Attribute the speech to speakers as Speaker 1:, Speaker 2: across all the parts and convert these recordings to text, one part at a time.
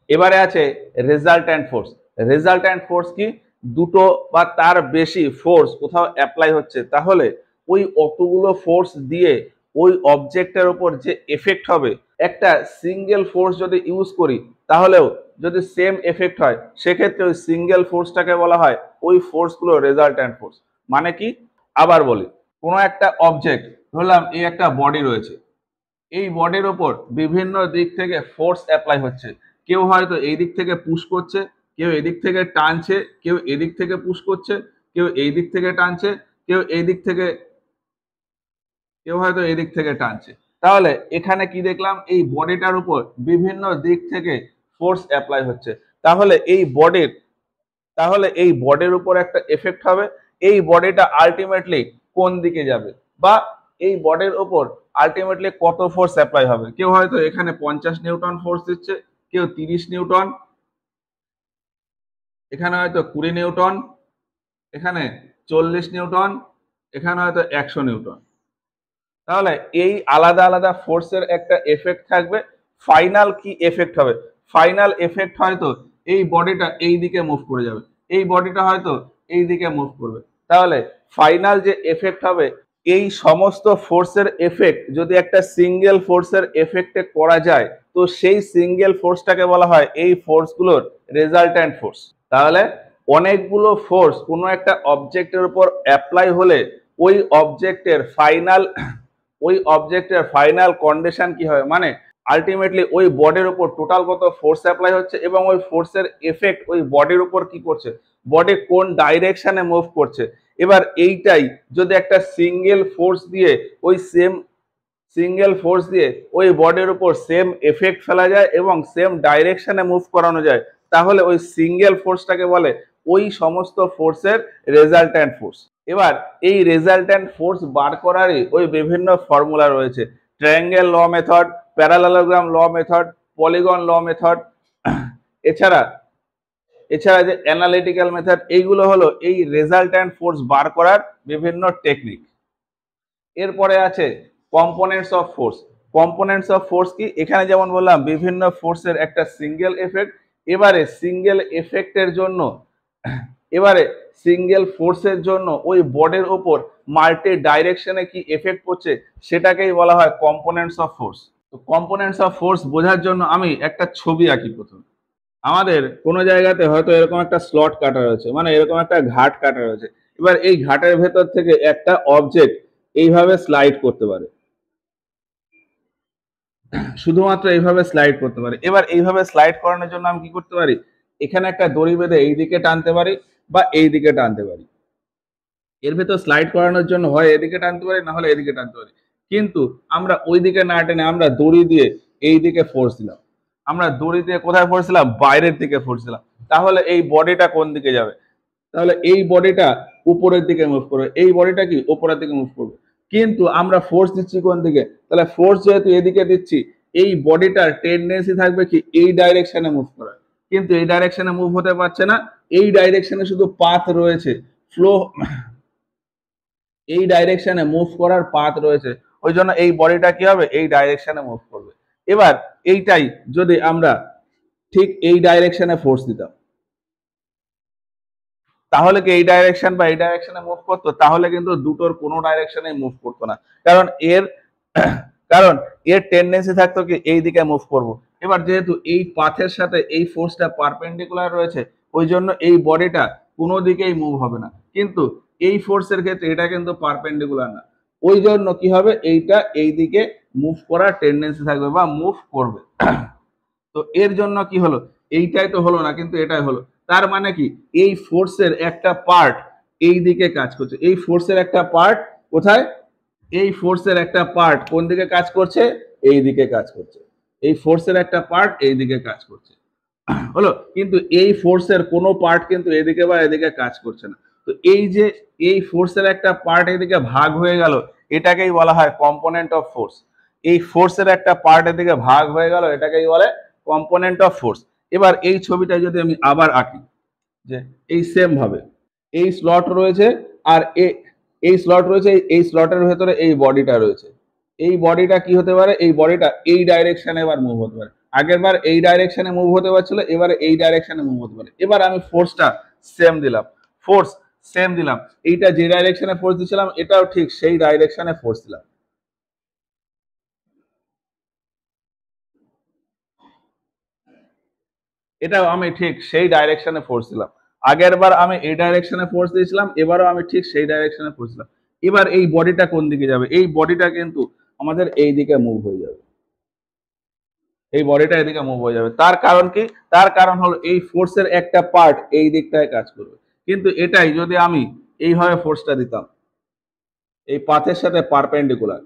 Speaker 1: এবারে আছে resultant force. Resultant force কি? দুটো বা তার বেশি ফোর্স কোথাও অ্যাপ্লাই হচ্ছে, তাহলে ওই অতগুলো ফোর্স দিয়ে ওই অবজেক্টের উপর যে এফেক্ট হবে, একটা সিঙ্গেল ফোর্স যদি ইউজ করি তাহলেও যদি সেম এফেক্ট হয়, সেক্ষেত্রে ওই সিঙ্গেল ফোর্সটাকে বলা হয় ওই ফোর্সগুলো রেজাল্ট্যান্ট ফোর্স। মানে কি? আবার বলি, কোনো একটা অবজেক্ট ধরলাম এই একটা বডি রয়েছে, এই বডির ওপর বিভিন্ন দিক থেকে ফোর্স অ্যাপ্লাই হচ্ছে। কেউ হয়তো এই দিক থেকে পুশ করছে, কেউ এদিক থেকে টানছে, কেউ এদিক থেকে পুশ করছে, কেউ এই দিক থেকে টানছে, কেউ এই দিক থেকে, কেউ হয়তো এদিক থেকে টানছে। তাহলে এখানে কি দেখলাম? এই বডিটার উপর বিভিন্ন দিক থেকে ফোর্স অ্যাপ্লাই হচ্ছে। তাহলে এই বডির উপর একটা এফেক্ট হবে। এই বডিটা আলটিমেটলি কোন দিকে যাবে, বা এই বডির উপর আলটিমেটলি কত ফোর্স অ্যাপ্লাই হবে। কেউ হয়তো এখানে 50 নিউটন ফোর্স দিচ্ছে, কেউ 30 নিউটন, এখানে হয়তো 20 নিউটন, এখানে 40 নিউটন, এখানে হয়তো 100 নিউটন। তাহলে এই আলাদা আলাদা ফোর্সের একটা এফেক্ট থাকবে। ফাইনাল কি এফেক্ট হবে? ফাইনাল এফেক্ট হয়তো এই বডিটা এই দিকে মুভ করে যাবে, এই বডিটা হয়তো এই দিকে মুভ করবে। তাহলে ফাইনাল যে এফেক্ট হবে, এই সমস্ত ফোর্সের এফেক্ট যদি একটা সিঙ্গেল ফোর্সের এফেক্টে করা যায়, তো সেই সিঙ্গেল ফোর্সটাকে বলা হয় এই ফোর্সগুলোর রেজাল্ট্যান্ট ফোর্স। তাহলে অনেকগুলো ফোর্স কোনো একটা অবজেক্টের উপর অ্যাপ্লাই হলে ওই অবজেক্টের ফাইনাল কন্ডিশন কি হবে, মানে আলটিমেটলি ওই বডির উপর টোটাল কত ফোর্স অ্যাপ্লাই হচ্ছে এবং ওই ফোর্সের এফেক্ট ওই বডির উপর কি করছে, বডি কোন ডাইরেকশনে মুভ করছে। এবার এইটাই যদি একটা সিঙ্গেল ফোর্স দিয়ে ওই বডির উপর সেম এফেক্ট ফেলা যায় এবং সেম ডাইরেকশনে মুভ করানো যায়, তাহলে ওই সিঙ্গেল ফোর্সটাকে বলে ওই সমস্ত ফোর্সের রেজাল্ট্যান্ট ফোর্স। এবার এই রেজাল্ট্যান্ট ফোর্স বার করারই ওই বিভিন্ন ফর্মুলা রয়েছে। ট্রায়াঙ্গেল ল মেথড, প্যারালেলোগ্রাম ল মেথড, পলিগন ল মেথড, এছাড়া যে অ্যানালিটিক্যাল মেথড, এইগুলো হলো এই রেজাল্ট্যান্ট ফোর্স বার করার বিভিন্ন টেকনিক। এরপরে আছে components of force. Components of force কি? এখানে যেমন বললাম বিভিন্ন ফোর্সের একটা সিঙ্গেল এফেক্ট। এবারে সিঙ্গেল ফোর্সের জন্য ওই বডির উপর মাল্টি ডাইরেকশনে কি এফেক্ট করছে, সেটাকেই বলা হয় কম্পোনেন্টস অফ ফোর্স। তো কম্পোনেন্টস অফ ফোর্স বোঝার জন্য আমি একটা ছবি আঁকি প্রথমে। আমাদের কোনো জায়গাতে হয়তো এরকম একটা স্লট কাটা রয়েছে, মানে এরকম একটা ঘাট কাটা রয়েছে। এবার এই ঘাটের ভেতর থেকে একটা অবজেক্ট এইভাবে স্লাইড করতে পারে, শুধুমাত্র এইভাবে স্লাইড করতে পারে। এবার এইভাবে স্লাইড করানোর জন্য আমি কি করতে পারি? এখানে একটা দড়ি বেঁধে এই দিকে টানতে পারি বা এই দিকে টানতে পারি। এর ভেতর স্লাইড করানোর জন্য হয় এদিকে টানতে পারি, না হলে এদিকে টানতে পারি। কিন্তু আমরা ওই দিকে না টেনে আমরা দড়ি দিয়ে এই দিকে ফোর্স দিলাম। আমরা দড়ি দিয়ে কোথায় ফোর্স দিলাম? বাইরের দিকে ফোর্স দিলাম। তাহলে এই বডিটা কোন দিকে যাবে? তাহলে এই বডিটা উপরের দিকে মুভ করবে, এই বডিটা কি উপরের দিকে মুভ করবে। কিন্তু আমরা ফোর্স দিচ্ছি কোন দিকে? তাহলে ফোর্স যেহেতু এদিকে দিচ্ছি, এই বডিটার টেন্ডেন্সি থাকবে কি এই ডাইরেকশনে মুভ করার, কিন্তু এই ডাইরেকশনে মুভ হতে পারছে না। এই ডাইরেকশনে শুধু পাথ রয়েছে, এই ডাইরেকশনে মুভ করার পাথ রয়েছে, ওই জন্য এই বডিটা কি হবে? এই ডাইরেকশনে মুভ করবে। এবার এইটাই যদি আমরা ঠিক এই ডাইরেকশনে ফোর্স দিতাম, তাহলে কি এই ডাইরেকশন বা এই ডাইরেকশনে মুভ করতো? তাহলে কিন্তু দুটোর কোনো ডাইরেকশনে মুভ করতো না, কারণ এর টেন্ডেন্সি থাকতো কি এই দিকে মুভ করব। এবার যেহেতু এই পাথের সাথে এই ফোর্সটা পারপেন্ডিকুলার রয়েছে, ওই জন্য এই বডিটা কোনো দিকেই মুভ হবে না। কিন্তু এই ফোর্সের ক্ষেত্রে এটা কিন্তু পারপেন্ডিকুলার না, ওই জন্য কি হবে? এইটা এই দিকে মুভ করার টেন্ডেন্সি থাকবে বা মুভ করবে। তো এর জন্য কি হলো? এইটাই তো হলো না, কিন্তু এটাই হলো। তার মানে কি? এই ফোর্সের একটা পার্ট এই দিকে কাজ করছে, এই ফোর্সের একটা পার্ট কোথায়? এই ফোর্সের একটা পার্ট কোন দিকে কাজ করছে? এই দিকে কাজ করছে। এই ফোর্সের একটা পার্ট এই দিকে কাজ করছে, হলো। কিন্তু এই ফোর্সের কোনো পার্ট কিন্তু এদিকে বা এদিকে কাজ করছে না। তো এই যে এই ফোর্সের একটা পার্ট এদিকে ভাগ হয়ে গেল, এটাকেই বলা হয় কম্পোনেন্ট অফ ফোর্স। এই ফোর্সের একটা পার্ট এদিকে ভাগ হয়ে গেল, এটাকেই বলে কম্পোনেন্ট অফ ফোর্স। এবার এই ছবিটা যদি আমি আবার আঁকি, যে এই সেম ভাবে এই স্লট রয়েছে, আর এই স্লট রয়েছে, এই স্লটের ভেতরে এই বডিটা রয়েছে। এই বডিটা কি হতে পারে? এই বডিটা এই ডাইরেকশনে এবার মুভ হতে পারে। আগের বার এই ডাইরেকশনে মুভ হতে পারছিল, এবারে এই ডাইরেকশনে মুভ হতে পারে। এবার আমি ফোর্সটা সেম দিলাম, ফোর্স সেম দিলাম, এইটা যে ডাইরেকশনে ফোর্স দিছিলাম এটাও ঠিক সেই ডাইরেকশনে ফোর্স দিলাম। এটাও আমি ঠিক সেই ডাইরেকশনে ফোর্স দিলাম। আগের বার আমি এই ডাইরেকশনে ফোর্স দিয়েছিলাম, এবারও আমি ঠিক সেই ডাইরেকশনে ফোর্স দিলাম। এবার এই বডিটা কোন দিকে যাবে? এই বডিটা কিন্তু আমাদের এই দিকে মুভ হয়ে যাবে, এই বডিটা এদিকে মুভ হয়ে যাবে। তার কারণ কি? তার কারণ হলো এই ফোর্সের একটা পার্ট এই দিকটায় কাজ করবে। কিন্তু এটাই যদি আমি এইভাবে ফোর্সটা দিতাম এই পাথের সাথে পারপেন্ডিকুলার,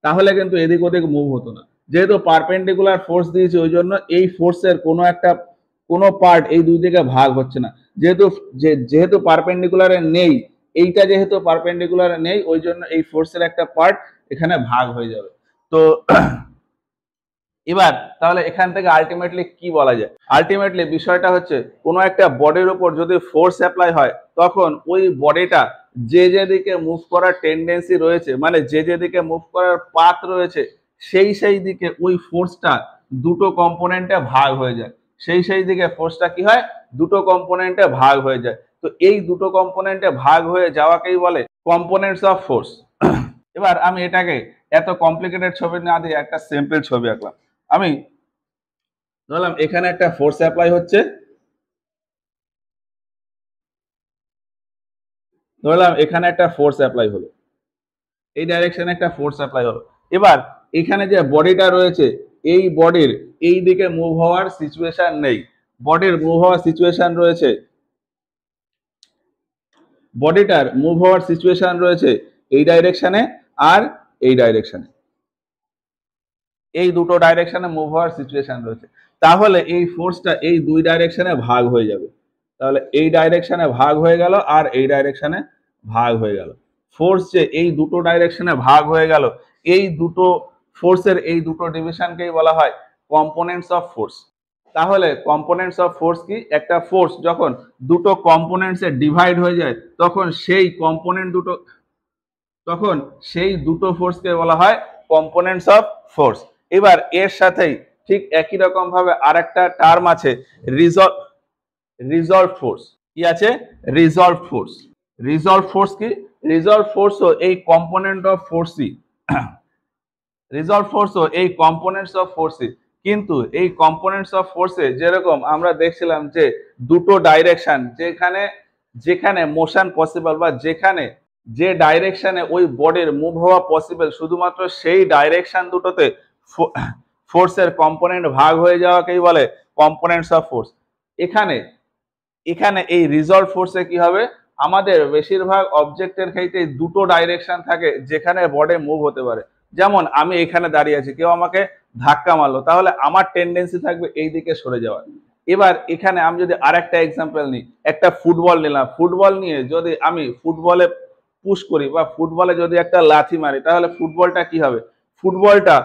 Speaker 1: তাহলে কিন্তু এদিক ওদিক মুভ হতো না। যেহেতু পারপেন্ডিকুলার ফোর্স দিয়েছে ওই জন্য এই ফোর্সের কোনো পার্ট এই দুই দিকে ভাগ হচ্ছে না। যেহেতু পারপেন্ডিকুলারে নেই, এইটা যেহেতু পারপেন্ডিকুলারে নেই ওই জন্য এই ফোর্সের একটা পার্ট এখানে ভাগ হয়ে যাবে। তো এবার তাহলে এখান থেকে আলটিমেটলি কি বলা যায়? আলটিমেটলি বিষয়টা হচ্ছে কোনো একটা বডির উপর যদি ফোর্স অ্যাপ্লাই হয় তখন ওই বডিটা যে যেদিকে মুভ করার টেন্ডেন্সি রয়েছে, মানে যে যেদিকে মুভ করার পাথ রয়েছে, সেই দিকে ওই ফোর্সটা দুটো কম্পোনেন্টে ভাগ হয়ে যায়। সেই দিকে ফোর্সটা কি হয়? দুটো কম্পোনেন্টে ভাগ হয়ে যায়। তো এই দুটো কম্পোনেন্টে ভাগ হয়ে যাওয়াকেই বলে কম্পোনেন্টস অফ ফোর্স। এবার আমি এটাকে এত কমপ্লিকেটেড ছবি না দিয়ে একটা সিম্পল ছবি আঁকলাম। আমি ধরলাম এখানে একটা ফোর্স অ্যাপ্লাই হচ্ছে, ধরলাম এখানে একটা ফোর্স অ্যাপ্লাই হলো, এই ডাইরেকশনে একটা ফোর্স অ্যাপ্লাই হলো। এবার এখানে যে বডিটা রয়েছে এই বডির এই দিকে মুভ হওয়ার সিচুয়েশন নেই, বডির মুভ হওয়ার সিচুয়েশন রয়েছে, বডিটার মুভ হওয়ার সিচুয়েশন রয়েছে এই ডাইরেকশনে আর এই ডাইরেকশনে, এই দুটো ডাইরেকশনে মুভ হওয়ার সিচুয়েশন রয়েছে। তাহলে এই ফোর্সটা এই দুই ডাইরেকশনে ভাগ হয়ে যাবে। তাহলে এই ডাইরেকশনে ভাগ হয়ে গেল আর এই ডাইরেকশনে ভাগ হয়ে গেল। ফোর্স যে এই দুটো ডাইরেকশনে ভাগ হয়ে গেল, এই দুটো ফোর্সের এই দুটো ডিভিশনকেই বলা হয় কম্পোনেন্টস অফ ফোর্স। তাহলে কম্পোনেন্টস অফ ফোর্স কি? একটা ফোর্স যখন দুটো কম্পোনেন্টসে ডিভাইড হয়ে যায় তখন সেই দুটো ফোর্সকে বলা হয় কম্পোনেন্টস অফ ফোর্স। এবার এর সাথেই ঠিক একই রকম ভাবে আরেকটা টার্ম আছে রিজলভ ফোর্স। কি আছে? Resolve force. রিজলভ ফোর্স কি? রিজলভ ফোর্সও এই কম্পোনেন্ট অফ ফোর্সই, রিজলভ ফোর্সও এই কম্পোনেন্টস অফ ফোর্সই। কিন্তু এই কম্পোনেন্টস অফ ফোর্সে যেরকম আমরা দেখছিলাম যে দুটো ডাইরেকশন, যেখানে যেখানে মোশন পসিবল বা যেখানে যে ডাইরেকশনে ওই বডির মুভ হওয়া পসিবল, শুধুমাত্র সেই ডাইরেকশন দুটোতে ফোর্সের কম্পোনেন্ট ভাগ হয়ে যাওয়াকেই বলে কম্পোনেন্টস অফ ফোর্স। এখানে এখানে এই রিজলভ ফোর্সে কি হবে? আমাদের বেশিরভাগ অবজেক্টের ক্ষেত্রে দুটো ডাইরেকশন থাকে যেখানে বডি মুভ হতে পারে। যেমন আমি এখানে দাঁড়িয়ে আছি, কেউ আমাকে ধাক্কা মারলো, তাহলে আমার টেন্ডেন্সি থাকবে এই দিকে সরে যাওয়ার। এবার এখানে আমি যদি আরেকটা এক্সাম্পল নিই, একটা ফুটবল নিলাম, ফুটবল নিয়ে যদি আমি ফুটবলে পুশ করি বা ফুটবলে যদি একটা লাথি মারি, তাহলে ফুটবলটা কি হবে? ফুটবলটা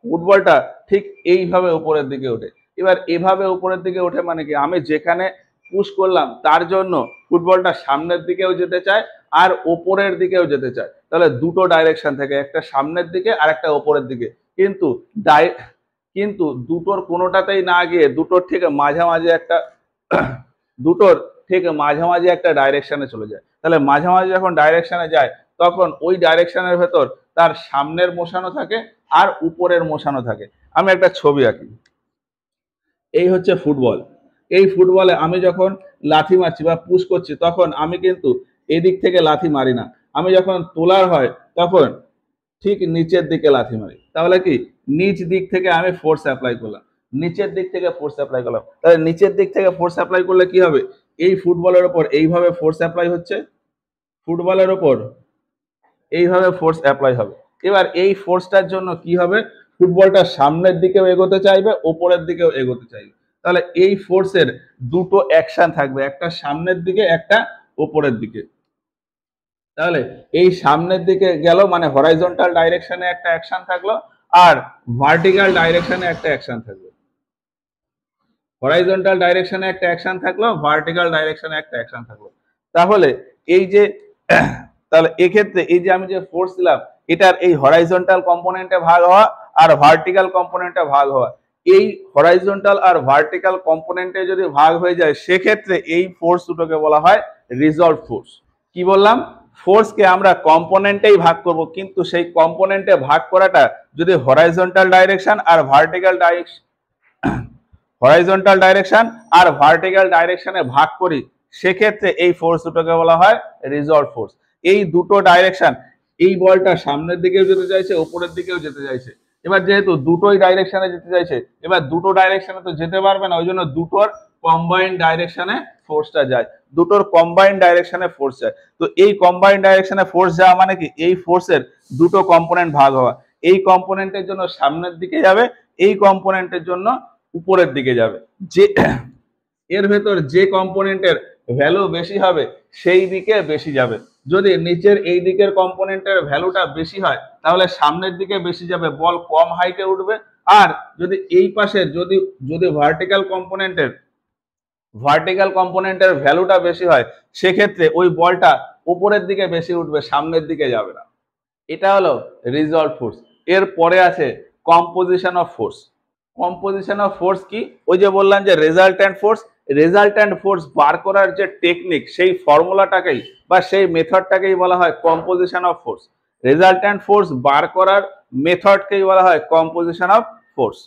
Speaker 1: ফুটবলটা ঠিক এইভাবে উপরের দিকে ওঠে। এবার এভাবে উপরের দিকে ওঠে মানে কি? আমি যেখানে পুশ করলাম তার জন্য ফুটবলটা সামনের দিকেও যেতে চায় আর ওপরের দিকেও যেতে চায়। তাহলে দুটো ডাইরেকশন থাকে, একটা সামনের দিকে আর একটা ওপরের দিকে। কিন্তু কিন্তু দুটোর কোনোটাতেই না গিয়ে দুটোর ঠিক মাঝামাঝি একটা ডাইরেকশনে চলে যায়। তাহলে মাঝামাঝি যখন ডাইরেকশনে যায় তখন ওই ডাইরেকশনের ভেতর তার সামনের মোশনও থাকে আর উপরের মোশনও থাকে। আমি একটা ছবি আঁকি, এই হচ্ছে ফুটবল। এই ফুটবলে আমি যখন লাথি মারছি বা পুশ করছি তখন আমি কিন্তু এদিক থেকে লাথি মারি না, আমি যখন তোলার হয় তখন ঠিক নিচের দিকে লাথি মারি। তাহলে কি? নিচ দিক থেকে আমি ফোর্স অ্যাপ্লাই করলাম, নিচের দিক থেকে ফোর্স অ্যাপ্লাই করলাম। তাহলে নিচের দিক থেকে ফোর্স অ্যাপ্লাই করলে কি হবে? এই ফুটবলের ওপর এইভাবে ফোর্স অ্যাপ্লাই হচ্ছে, ফুটবলের ওপর এইভাবে ফোর্স অ্যাপ্লাই হবে। এবার এই ফোর্সটার জন্য কি হবে? ফুটবলটা সামনের দিকেও এগোতে চাইবে, ওপরের দিকেও এগোতে চাইবে। তাহলে এই ফোর্সের দুটো অ্যাকশন থাকবে, একটা সামনের দিকে একটা ওপরের দিকে। তাহলে এই সামনের দিকে গেল মানে হরাইজন্টাল ডাইরেকশনে একটা অ্যাকশন থাকলো আর ভার্টিক্যাল ডাইরেকশনে একটা অ্যাকশন থাকলো। হরাইজন্টাল ডাইরেকশনে একটা অ্যাকশন থাকলো, ভার্টিক্যাল ডাইরেকশনে একটা অ্যাকশন থাকলো। তাহলে এই যে তাহলে এক্ষেত্রে এই যে আমি যে ফোর্স দিলাম এটার এই হরাইজন্টাল কম্পোনেন্টে ভাগ হওয়া আর ভার্টিক্যাল কম্পোনেন্টে ভাগ হওয়া, এই হরাইজন্টাল আর ভার্টিক্যাল কম্পোনেন্টে যদি ভাগ হয়ে যায় সেক্ষেত্রে এই ফোর্স দুটোকে বলা হয় রিজলভ ফোর্স। কি বললাম, ফোর্সকে আমরা কম্পোনেন্টেই ভাগ করব, কিন্তু সেই কম্পোনেন্টে ভাগ করাটা যদি হরাইজন্টাল ডাইরেকশন আর ভার্টিক্যাল ডাইরেকশনে ভাগ করি সেক্ষেত্রে এই ফোর্স দুটোকে বলা হয় রিজলভ ফোর্স। এই দুটো ডাইরেকশন, এই বলটা সামনের দিকেও যেতে চাইছে, উপরের দিকেও যেতে চাইছে। এবার যেহেতু দুটোই ডাইরেকশনে যেতে চাইছে, এবার দুটো ডাইরেকশনে তো যেতে পারবে না, ওই জন্য দুটোর কম্বাইন্ড ডাইরেকশনে ফোর্সটা যায়, দুটোর কম্বাইন্ড ডাইরেকশনে ফোর্স যায়। তো এই কম্বাইন্ড ডাইরেকশনে ফোর্স যাওয়া মানে কি, এই ফোর্সের দুটো কম্পোনেন্ট ভাগ হওয়া। এই কম্পোনেন্টের জন্য সামনের দিকে যাবে, এই কম্পোনেন্টের জন্য উপরের দিকে যাবে। যে এর ভেতর যে কম্পোনেন্টের ভ্যালু বেশি হবে সেই দিকে বেশি যাবে। যদি নিচের এই দিকের কম্পোনেন্টের ভ্যালুটা বেশি হয় তাহলে সামনের দিকে বেশি যাবে, বল কম হাইটে উঠবে। আর যদি এই পাশে যদি যদি ভার্টিক্যাল কম্পোনেন্টের ভ্যালুটা বেশি হয় সেক্ষেত্রে ওই বলটা উপরের দিকে বেশি উঠবে, সামনের দিকে যাবে না। এটা হলো রিজলভ ফোর্স। এর পরে আছে composition of force. Composition of force কি, ওই যে বললাম যে রেজাল্ট্যান্ট ফোর্স বার করার যে টেকনিক, সেই ফর্মুলাটাকেই বা সেই মেথডটাকেই বলা হয় composition of force. Resultant force বার করার মেথডকেই বলা হয় কম্পোজিশন অফ ফোর্স।